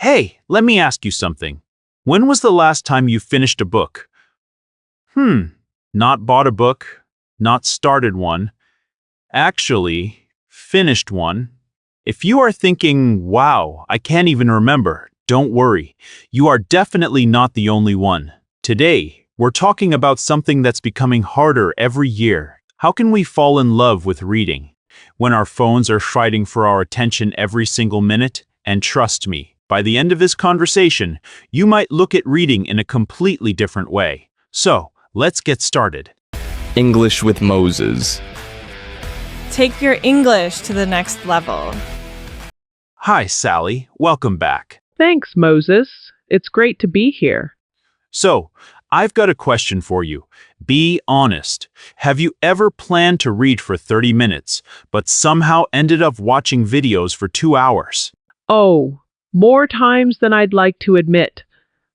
Hey, let me ask you something. When was the last time you finished a book? Not bought a book, not started one. Actually, finished one. If you are thinking, wow, I can't even remember, don't worry. You are definitely not the only one. Today, we're talking about something that's becoming harder every year. How can we fall in love with reading when our phones are fighting for our attention every single minute? And trust me, by the end of this conversation, you might look at reading in a completely different way. So, let's get started. English with Moses. Take your English to the next level. Hi, Sally. Welcome back. Thanks, Moses. It's great to be here. So, I've got a question for you. Be honest. Have you ever planned to read for 30 minutes, but somehow ended up watching videos for 2 hours? Oh, more times than I'd like to admit.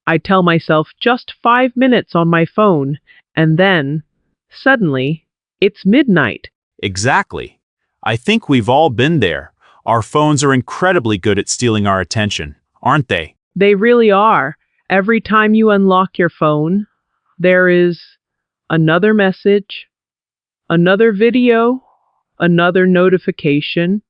I tell myself just 5 minutes on my phone, and then, suddenly, it's midnight. Exactly. I think we've all been there. Our phones are incredibly good at stealing our attention, aren't they? They really are. Every time you unlock your phone, there is another message, another video, another notification.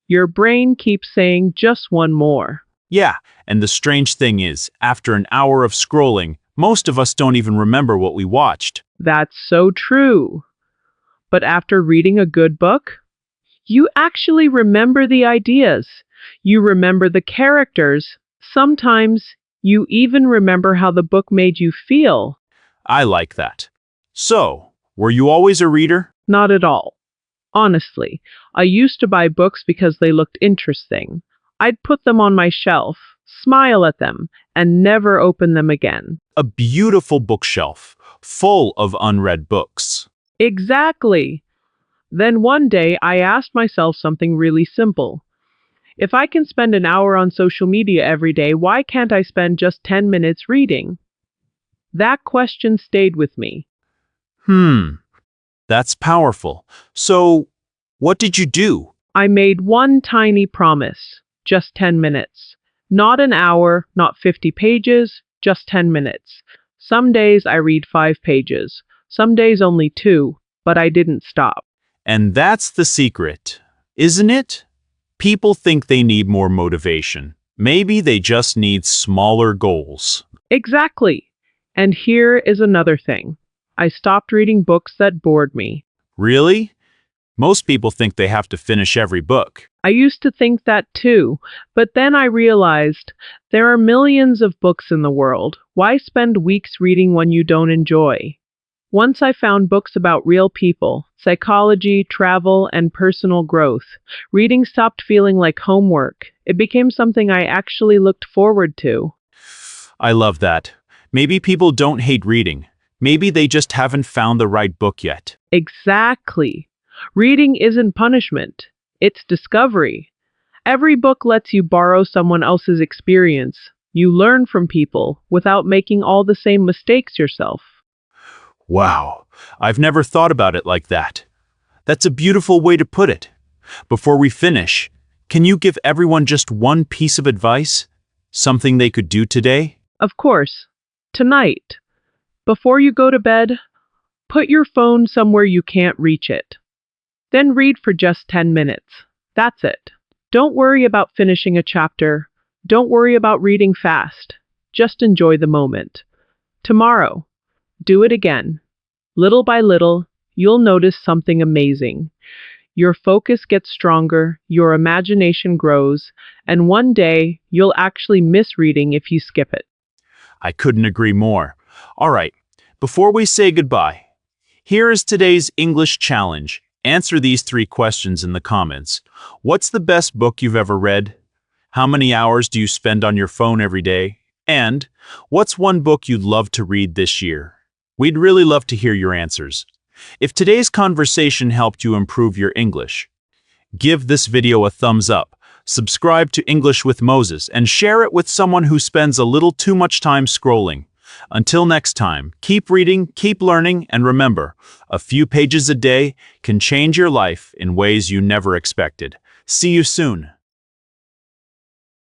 Your brain keeps saying just one more. Yeah, and the strange thing is, after an hour of scrolling, most of us don't even remember what we watched. That's so true. But after reading a good book, you actually remember the ideas. You remember the characters. Sometimes you even remember how the book made you feel. I like that. So, were you always a reader? Not at all. Honestly, I used to buy books because they looked interesting. I'd put them on my shelf, smile at them, and never open them again. A beautiful bookshelf, full of unread books. Exactly. Then one day I asked myself something really simple. If I can spend an hour on social media every day, why can't I spend just 10 minutes reading? That question stayed with me. That's powerful. So, what did you do? I made one tiny promise, just 10 minutes. Not an hour, not 50 pages, just 10 minutes. Some days I read 5 pages, some days only 2, but I didn't stop. And that's the secret, isn't it? People think they need more motivation. Maybe they just need smaller goals. Exactly. And here is another thing. I stopped reading books that bored me. Really? Most people think they have to finish every book. I used to think that too, but then I realized there are millions of books in the world. Why spend weeks reading one you don't enjoy? Once I found books about real people, psychology, travel, and personal growth, reading stopped feeling like homework. It became something I actually looked forward to. I love that. Maybe people don't hate reading. Maybe they just haven't found the right book yet. Exactly. Reading isn't punishment. It's discovery. Every book lets you borrow someone else's experience. You learn from people without making all the same mistakes yourself. Wow, I've never thought about it like that. That's a beautiful way to put it. Before we finish, can you give everyone just one piece of advice? Something they could do today? Of course. Tonight, before you go to bed, put your phone somewhere you can't reach it. Then read for just 10 minutes. That's it. Don't worry about finishing a chapter. Don't worry about reading fast. Just enjoy the moment. Tomorrow, do it again. Little by little, you'll notice something amazing. Your focus gets stronger, your imagination grows, and one day you'll actually miss reading if you skip it. I couldn't agree more. All right, before we say goodbye, here is today's English challenge. Answer these 3 questions in the comments. What's the best book you've ever read? How many hours do you spend on your phone every day? And what's one book you'd love to read this year? We'd really love to hear your answers. If today's conversation helped you improve your English, give this video a thumbs up, subscribe to English with Moses, and share it with someone who spends a little too much time scrolling. Until next time, keep reading, keep learning, and remember, a few pages a day can change your life in ways you never expected. See you soon.